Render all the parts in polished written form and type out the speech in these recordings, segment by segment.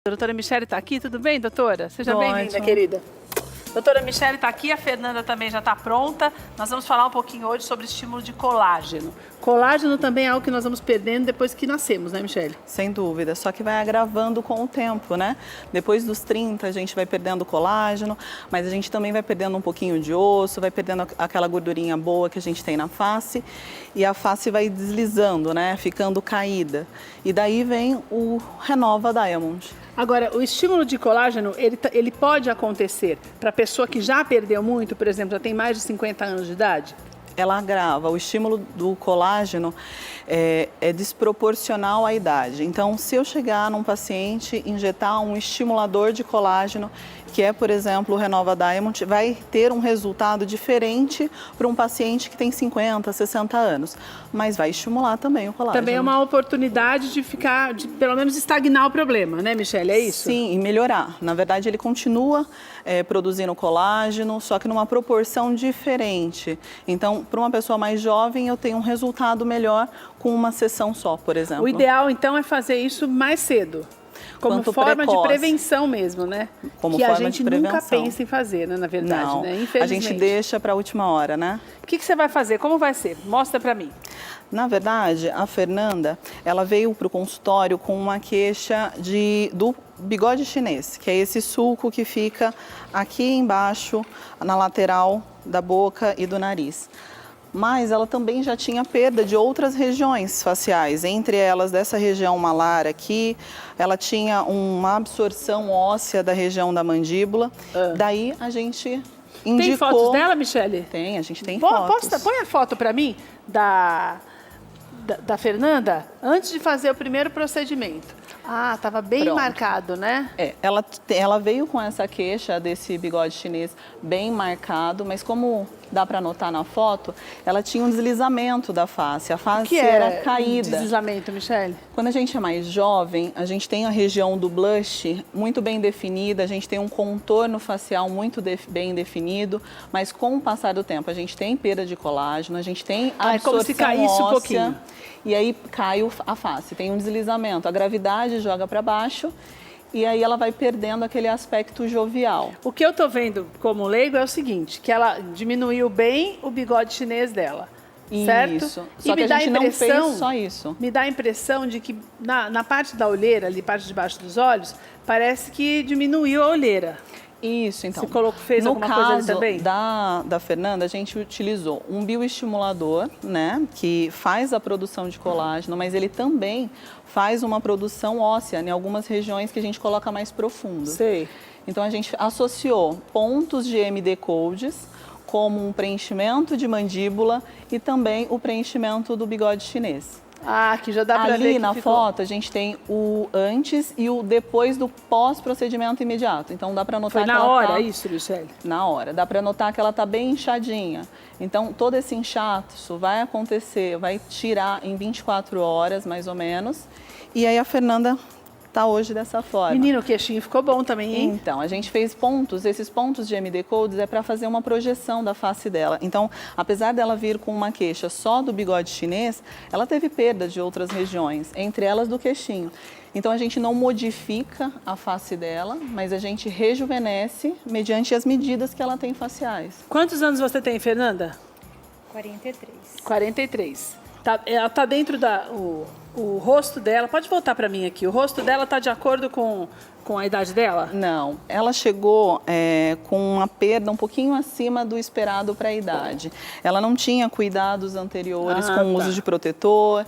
A doutora Michele está aqui, tudo bem, doutora? Seja bem-vinda, Ótimo. querida. Doutora Michele está aqui, a Fernanda também já está pronta. Nós vamos falar um pouquinho hoje sobre estímulo de colágeno. Colágeno também é algo que nós vamos perdendo depois que nascemos, né, Michele? Sem dúvida, só que vai agravando com o tempo, né? Depois dos 30 a gente vai perdendo colágeno, mas a gente também vai perdendo um pouquinho de osso, vai perdendo aquela gordurinha boa que a gente tem na face e a face vai deslizando, né? Ficando caída. E daí vem o Renova Diamond. Agora, o estímulo de colágeno, ele pode acontecer para pessoa que já perdeu muito, por exemplo, já tem mais de 50 anos de idade? Ela agrava. O estímulo do colágeno é desproporcional à idade. Então, se eu chegar num paciente, injetar um estimulador de colágeno, que é, por exemplo, o Renova Diamond, vai ter um resultado diferente para um paciente que tem 50, 60 anos. Mas vai estimular também o colágeno. Também é uma oportunidade de ficar, de pelo menos estagnar o problema, né, Michele? É isso? Sim, e melhorar. Na verdade, ele continua produzindo colágeno, só que numa proporção diferente. Então, para uma pessoa mais jovem, eu tenho um resultado melhor com uma sessão só, por exemplo. O ideal, então, é fazer isso mais cedo. Como Quanto forma precoce. de prevenção mesmo, né? Como que a forma gente de prevenção. nunca pensa em fazer, né, na verdade, Não, né? a Infelizmente. gente deixa para a última hora, né? O que você vai fazer? Como vai ser? Mostra para mim. Na verdade, a Fernanda, ela veio para o consultório com uma queixa do bigode chinês, que é esse sulco que fica aqui embaixo, na lateral da boca e do nariz. Mas ela também já tinha perda de outras regiões faciais, entre elas dessa região malar aqui, ela tinha uma absorção óssea da região da mandíbula, daí a gente indicou... Tem fotos dela, Michele? Tem, a gente tem fotos. Põe a foto para mim da Fernanda antes de fazer o primeiro procedimento. Ah, estava bem Pronto. marcado, né? Ela veio com essa queixa desse bigode chinês bem marcado, mas como dá para notar na foto, ela tinha um deslizamento da face, a face O que era caída. Deslizamento, Michele? Quando a gente é mais jovem, a gente tem a região do blush muito bem definida, a gente tem um contorno facial muito bem definido, mas com o passar do tempo a gente tem perda de colágeno, a gente tem absorção É como se caísse óssea, um pouquinho. E aí cai a face, tem um deslizamento, a gravidade joga para baixo e aí ela vai perdendo aquele aspecto jovial. O que eu tô vendo como leigo é o seguinte, que ela diminuiu bem o bigode chinês dela. Certo? Isso. Só que a gente não fez só isso. Me dá a impressão de que na parte da olheira, ali, parte de baixo dos olhos, parece que diminuiu a olheira. Isso, então. Você fez alguma coisa ali também? No caso da Fernanda, a gente utilizou um bioestimulador, né, que faz a produção de colágeno, mas ele também faz uma produção óssea em algumas regiões que a gente coloca mais profundo. Sei. Então, a gente associou pontos de MD Codes, como um preenchimento de mandíbula e também o preenchimento do bigode chinês. Ah, que já dá para ver Ali que na ficou... foto a gente tem o antes e o depois do pós-procedimento imediato. Então dá para notar Foi que na ela hora tá... isso, Michele? Na hora. Dá para notar que ela tá bem inchadinha. Então todo esse inchaço vai acontecer, vai tirar em 24 horas mais ou menos. E aí a Fernanda tá hoje dessa forma. Menino, o queixinho ficou bom também, hein? Então, a gente fez pontos, esses pontos de MD Codes é para fazer uma projeção da face dela. Então, apesar dela vir com uma queixa só do bigode chinês, ela teve perda de outras regiões, entre elas do queixinho. Então, a gente não modifica a face dela, mas a gente rejuvenesce mediante as medidas que ela tem faciais. Quantos anos você tem, Fernanda? 43. 43. Ela tá dentro o rosto dela, pode voltar para mim aqui, o rosto dela tá de acordo com a idade dela? Não, ela chegou com uma perda um pouquinho acima do esperado para a idade. Ela não tinha cuidados anteriores com o uso de protetor,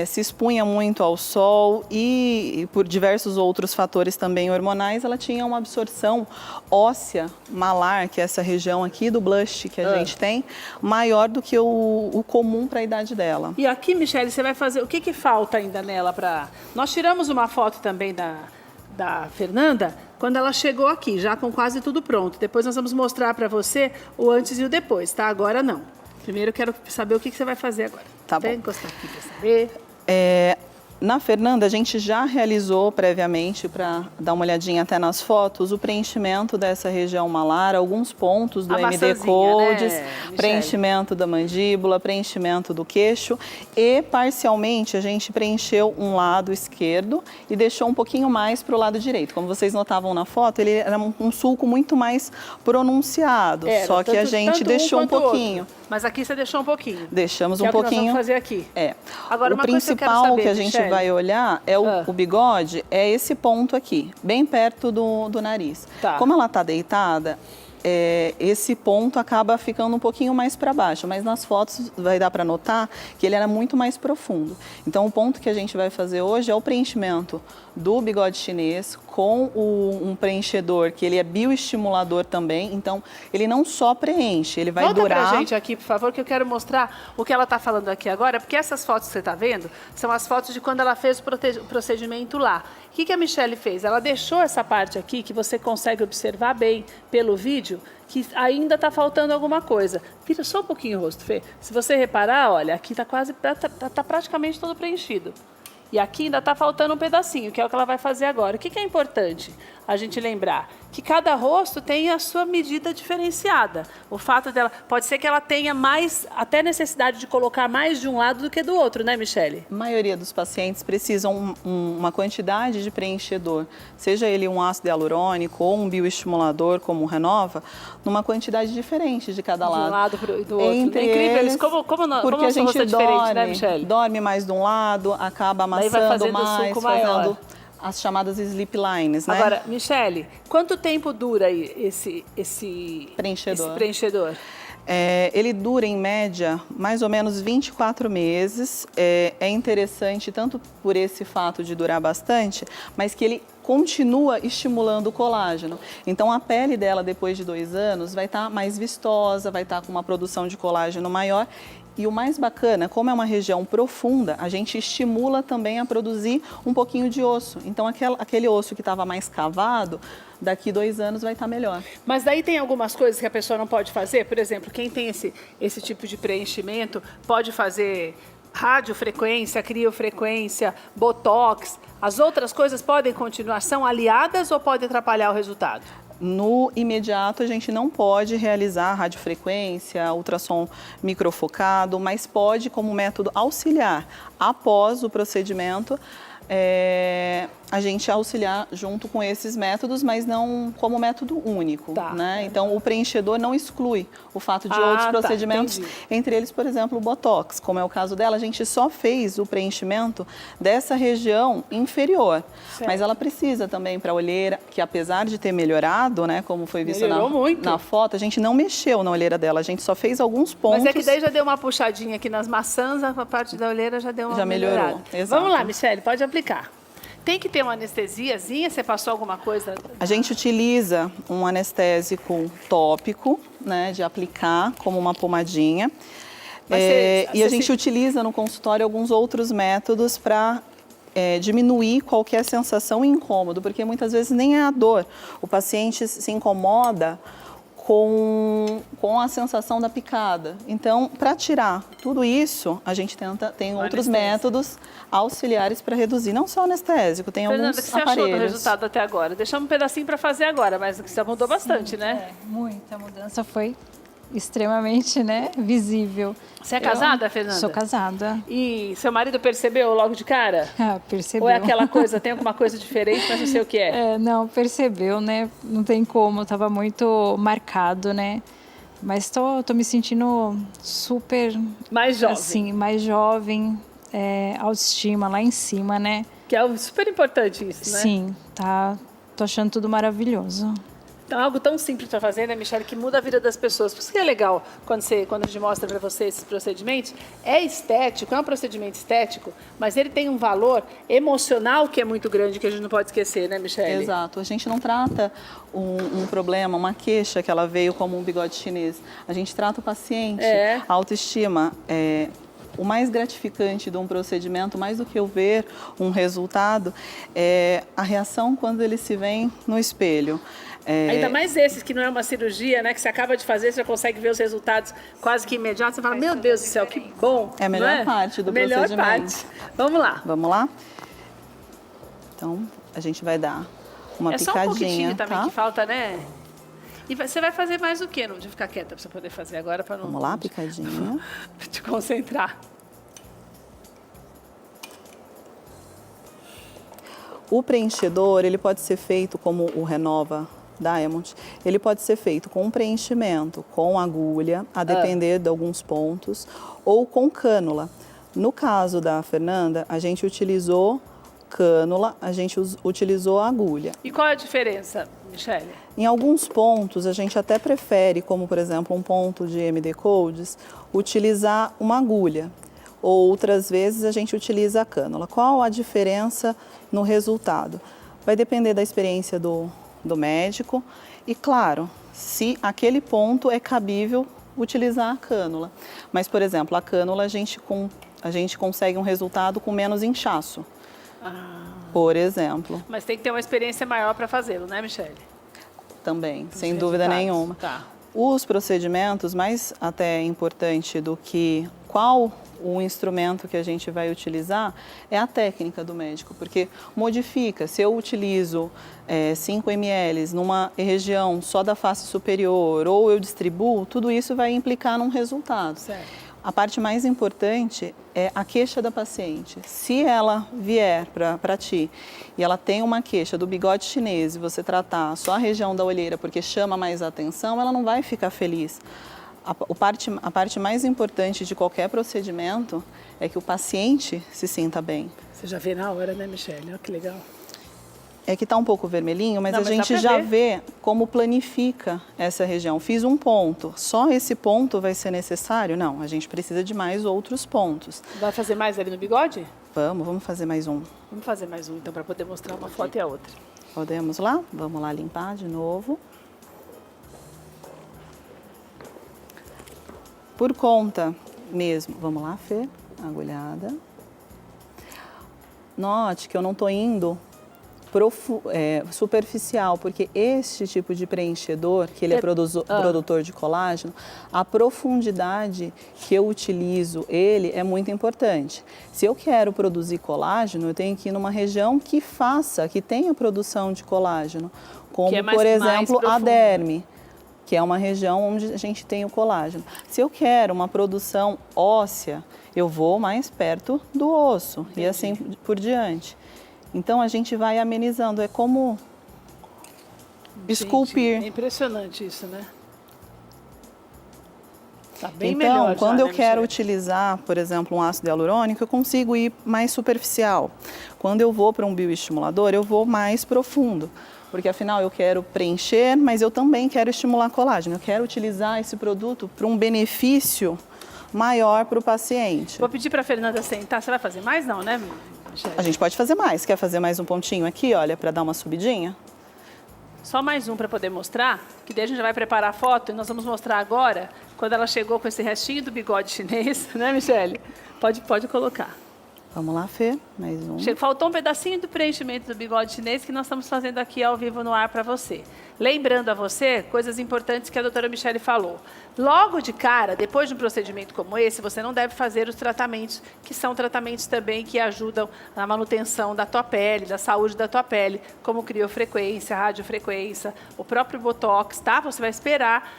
se expunha muito ao sol e por diversos outros fatores também hormonais, ela tinha uma absorção óssea malar, que é essa região aqui do blush que a gente tem, maior do que o comum para a idade dela. E aqui, Michele, você vai fazer, o que falta ainda nela para... Nós tiramos uma foto também da Fernanda, quando ela chegou aqui, já com quase tudo pronto. Depois nós vamos mostrar para você o antes e o depois, tá? Agora não. Primeiro eu quero saber o que você vai fazer agora. Tá bom. bom. Encostar aqui para saber. Na Fernanda, a gente já realizou previamente, para dar uma olhadinha até nas fotos, o preenchimento dessa região malar, alguns pontos do MD Codes, né, preenchimento da mandíbula, preenchimento do queixo e, parcialmente, a gente preencheu um lado esquerdo e deixou um pouquinho mais para o lado direito. Como vocês notavam na foto, ele era um sulco muito mais pronunciado, só que a gente deixou um pouquinho. Mas aqui você deixou um pouquinho. Deixamos um pouquinho. pouquinho. Que nós vamos fazer aqui. Agora, o principal que a gente vai olhar é o bigode, é esse ponto aqui, bem perto do nariz. Tá. Como ela está deitada, esse ponto acaba ficando um pouquinho mais para baixo, mas nas fotos vai dar para notar que ele era muito mais profundo. Então, o ponto que a gente vai fazer hoje é o preenchimento do bigode chinês com um preenchedor que ele é bioestimulador também, então ele não só preenche, ele vai durar... Volta pra gente aqui, por favor, que eu quero mostrar o que ela está falando aqui agora, porque essas fotos que você está vendo são as fotos de quando ela fez o procedimento lá. O que a Michele fez? Ela deixou essa parte aqui, que você consegue observar bem pelo vídeo, que ainda está faltando alguma coisa. Vira só um pouquinho o rosto, Fê. Se você reparar, olha, aqui está tá praticamente todo preenchido. E aqui ainda está faltando um pedacinho, que é o que ela vai fazer agora. O que é importante a gente lembrar? Que cada rosto tem a sua medida diferenciada. O fato dela... Pode ser que ela tenha mais, até necessidade de colocar mais de um lado do que do outro, né, Michele? A maioria dos pacientes precisam uma quantidade de preenchedor, seja ele um ácido hialurônico ou um bioestimulador, como o Renova, numa quantidade diferente de cada lado. De um lado e do outro. Entre É incrível eles, como porque a gente é diferente, né, Michele? dorme mais de um lado, acaba amassando mais, fazendo as chamadas sleep lines, né? Agora, Michele, quanto tempo dura esse preenchedor? Ele dura, em média, mais ou menos 24 meses. É interessante tanto por esse fato de durar bastante, mas que ele continua estimulando o colágeno. Então, a pele dela, depois de 2 anos, vai estar mais vistosa, vai estar com uma produção de colágeno maior. E o mais bacana, como é uma região profunda, a gente estimula também a produzir um pouquinho de osso. Então, aquele osso que estava mais cavado, daqui 2 anos vai estar melhor. Mas daí tem algumas coisas que a pessoa não pode fazer? Por exemplo, quem tem esse tipo de preenchimento pode fazer radiofrequência, criofrequência, botox. As outras coisas podem continuar? São aliadas ou pode atrapalhar o resultado? No imediato, a gente não pode realizar radiofrequência, ultrassom microfocado, mas pode, como método auxiliar, após o procedimento, a gente auxiliar junto com esses métodos, mas não como método único, né? Então, o preenchedor não exclui o fato de outros procedimentos, entre eles, por exemplo, o Botox. Como é o caso dela, a gente só fez o preenchimento dessa região inferior, mas ela precisa também para a olheira, que apesar de ter melhorado, né, como foi visto na foto, a gente não mexeu na olheira dela, a gente só fez alguns pontos. Mas é que daí já deu uma puxadinha aqui nas maçãs, a parte da olheira já deu uma melhorada. Exato. Vamos lá, Michele, pode aplicar. Tem que ter uma anestesiazinha? Você passou alguma coisa? A gente utiliza um anestésico tópico, né, de aplicar como uma pomadinha. E a gente utiliza no consultório alguns outros métodos para diminuir qualquer sensação e incômodo, porque muitas vezes nem é a dor. O paciente se incomoda com a sensação da picada. Então, para tirar tudo isso, a gente tem outros métodos auxiliares para reduzir, não só anestésico, tem alguns aparelhos. Fernanda, o que você achou do resultado até agora? Deixamos um pedacinho para fazer agora, mas já mudou bastante, né? Muita mudança, foi extremamente, né, visível. Você é casada, Fernanda? Sou casada. E seu marido percebeu logo de cara? Percebeu. Ou é aquela coisa, tem alguma coisa diferente, mas não sei o que é? Não, percebeu, né? Não tem como, tava muito marcado, né? Mas tô me sentindo super... Mais jovem. Assim, mais jovem, autoestima lá em cima, né? Que é super importante isso, né? Sim, tô achando tudo maravilhoso. Então, algo tão simples para fazer, né, Michele, que muda a vida das pessoas. Por isso que é legal quando a gente mostra para você esses procedimentos. É estético, é um procedimento estético, mas ele tem um valor emocional que é muito grande, que a gente não pode esquecer, né, Michele? Exato. A gente não trata um problema, uma queixa que ela veio como um bigode chinês. A gente trata o paciente, a autoestima. o mais gratificante de um procedimento, mais do que eu ver um resultado, é a reação quando ele se vê no espelho. Ainda mais esses que não é uma cirurgia, né? Que você acaba de fazer, você já consegue ver os resultados quase que imediatos. Você fala, meu Deus do céu, que bom. É a melhor parte do procedimento. Melhor parte. Vamos lá. Vamos lá? Então, a gente vai dar uma picadinha, só um pouquinho também tá? que falta, né? E você vai fazer mais o quê? Não de ficar quieta para você poder fazer agora para não... Vamos lá, picadinha. te concentrar. O preenchedor, ele pode ser feito como o Renova Diamond, ele pode ser feito com preenchimento, com agulha, a depender de alguns pontos, ou com cânula. No caso da Fernanda, a gente utilizou cânula, a gente utilizou agulha. E qual é a diferença, Michele? Em alguns pontos, a gente até prefere, como por exemplo um ponto de MD Codes, utilizar uma agulha. Outras vezes a gente utiliza a cânula. Qual a diferença no resultado? Vai depender da experiência do médico e, claro, se aquele ponto é cabível utilizar a cânula. Mas, por exemplo, a cânula a gente consegue um resultado com menos inchaço, por exemplo. Mas tem que ter uma experiência maior para fazê-lo, né, Michele? Também, sem dúvida nenhuma. Tá. Os procedimentos, mais até importante do que qual o instrumento que a gente vai utilizar, é a técnica do médico, porque modifica. Se eu utilizo 5 ml numa região só da face superior ou eu distribuo, tudo isso vai implicar num resultado. Certo. A parte mais importante é a queixa da paciente. Se ela vier para ti e ela tem uma queixa do bigode chinês e você tratar só a região da olheira porque chama mais atenção, ela não vai ficar feliz. A parte mais importante de qualquer procedimento é que o paciente se sinta bem. Você já vê na hora, né, Michele? Olha que legal. É que está um pouco vermelhinho, mas não, a gente já vê como planifica essa região. Fiz um ponto, só esse ponto vai ser necessário? Não, a gente precisa de mais outros pontos. Vai fazer mais ali no bigode? Vamos fazer mais um. Vamos fazer mais um, então, para poder mostrar uma foto e a outra. Podemos lá? Vamos lá limpar de novo. Por conta mesmo, vamos lá, Fê, agulhada. Note que eu não estou indo superficial, porque este tipo de preenchedor, que ele é produtor de colágeno, a profundidade que eu utilizo ele é muito importante. Se eu quero produzir colágeno, eu tenho que ir numa região que tenha produção de colágeno, como, por exemplo, a derme, que é uma região onde a gente tem o colágeno. Se eu quero uma produção óssea, eu vou mais perto do osso. Entendi. E assim por diante. Então a gente vai amenizando, é como esculpir. É impressionante isso, né? Tá bem então, melhor quando já, eu quero utilizar, por exemplo, um ácido hialurônico, eu consigo ir mais superficial. Quando eu vou para um bioestimulador, eu vou mais profundo. Porque afinal eu quero preencher, mas eu também quero estimular colágeno. Eu quero utilizar esse produto para um benefício maior para o paciente. Vou pedir para a Fernanda sentar. Você vai fazer mais? Não, né, Michele? A gente pode fazer mais. Quer fazer mais um pontinho aqui, olha, para dar uma subidinha? Só mais um para poder mostrar, que daí a gente já vai preparar a foto e nós vamos mostrar agora, quando ela chegou com esse restinho do bigode chinês, né, Michele? Pode colocar. Vamos lá, Fê, mais um. Faltou um pedacinho do preenchimento do bigode chinês que nós estamos fazendo aqui ao vivo no ar para você. Lembrando a você coisas importantes que a doutora Michele falou. Logo de cara, depois de um procedimento como esse, você não deve fazer os tratamentos, que são tratamentos também que ajudam na manutenção da tua pele, da saúde da tua pele, como criofrequência, radiofrequência, o próprio botox, tá? Você vai esperar,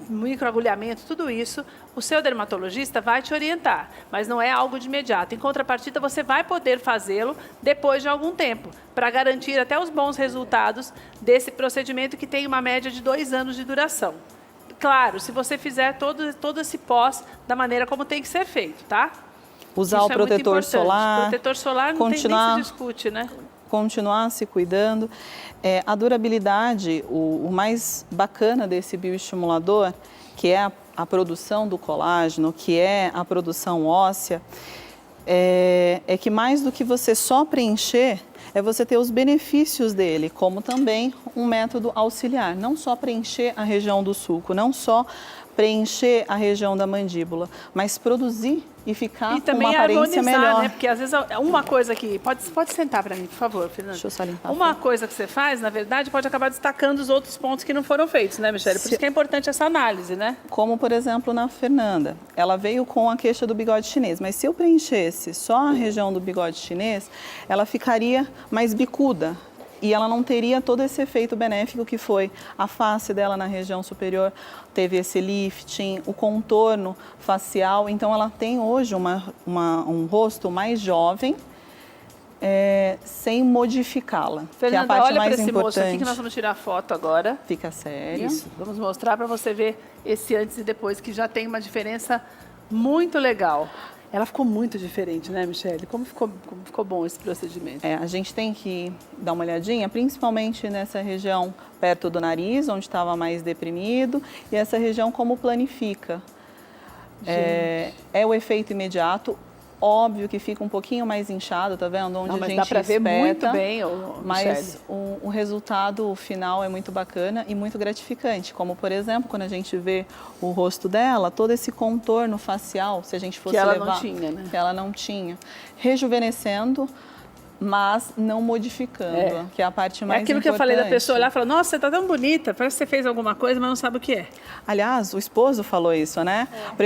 microagulhamento, tudo isso. O seu dermatologista vai te orientar, mas não é algo de imediato. Em contrapartida, você vai poder fazê-lo depois de algum tempo, para garantir até os bons resultados desse procedimento que tem uma média de 2 anos de duração. Claro, se você fizer todo esse pós da maneira como tem que ser feito, tá? Usar o protetor solar. O protetor solar não tem nem se discute, né? Continuar se cuidando. A durabilidade, o mais bacana desse bioestimulador, que é a produção do colágeno, que é a produção óssea, é que mais do que você só preencher, é você ter os benefícios dele, como também um método auxiliar. Não só preencher a região do sulco, não só preencher a região da mandíbula, mas produzir e ficar E com uma também aparência harmonizar, melhor. né? Porque às vezes uma coisa que... Pode sentar para mim, por favor, Fernanda. Deixa eu só limpar. Uma coisa que você faz, na verdade, pode acabar destacando os outros pontos que não foram feitos, né, Michele? Por isso que é importante essa análise, né? Como, por exemplo, na Fernanda. Ela veio com a queixa do bigode chinês, mas se eu preenchesse só a região do bigode chinês, ela ficaria mais bicuda. E ela não teria todo esse efeito benéfico que foi a face dela na região superior, teve esse lifting, o contorno facial. Então, ela tem hoje um rosto mais jovem, sem modificá-la. Fernanda, que é a parte olha mais para esse importante. moço aqui que nós vamos tirar foto agora. Fica sério. Isso, vamos mostrar para você ver esse antes e depois, que já tem uma diferença muito legal. Ela ficou muito diferente, né, Michele? Como ficou bom esse procedimento? A gente tem que dar uma olhadinha, principalmente nessa região perto do nariz, onde estava mais deprimido, e essa região como planifica. É o efeito imediato. Óbvio que fica um pouquinho mais inchado, tá vendo? Onde Não, a mas gente dá para ver muito bem, mas o resultado final é muito bacana e muito gratificante. Como, por exemplo, quando a gente vê o rosto dela, todo esse contorno facial, se a gente fosse levar... Que ela não tinha, né? Que ela não tinha. Rejuvenescendo, mas não modificando, que é a parte mais importante. É aquilo que eu falei da pessoa olhar e falar, nossa, você tá tão bonita, parece que você fez alguma coisa, mas não sabe o que é. Aliás, o esposo falou isso, né? O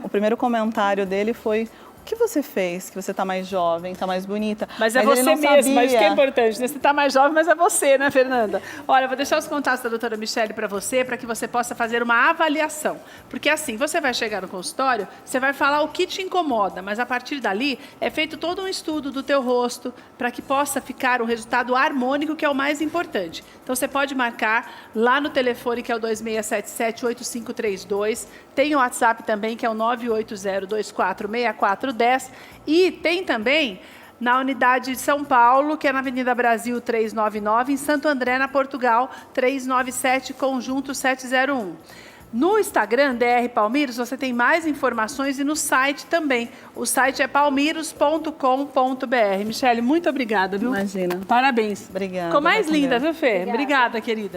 primeiro comentário dele foi: o que você fez? Que você está mais jovem, está mais bonita. Mas é ele você não mesmo, sabia. mas isso que é importante, né? Você está mais jovem, mas é você, né, Fernanda? Olha, eu vou deixar os contatos da doutora Michele para que você possa fazer uma avaliação. Porque assim, você vai chegar no consultório, você vai falar o que te incomoda, mas a partir dali é feito todo um estudo do teu rosto para que possa ficar um resultado harmônico, que é o mais importante. Então, você pode marcar lá no telefone, que é o 2677-8532. Tem o WhatsApp também, que é o 980246410. E tem também na unidade de São Paulo, que é na Avenida Brasil 399, em Santo André, na Portugal, 397, Conjunto 701. No Instagram, DR Palmiros, você tem mais informações e no site também. O site é palmiros.com.br. Michele, muito obrigada, viu? Imagina. Parabéns. Obrigada. Ficou mais vai com linda, Deus. viu, Fê? Obrigada, querida.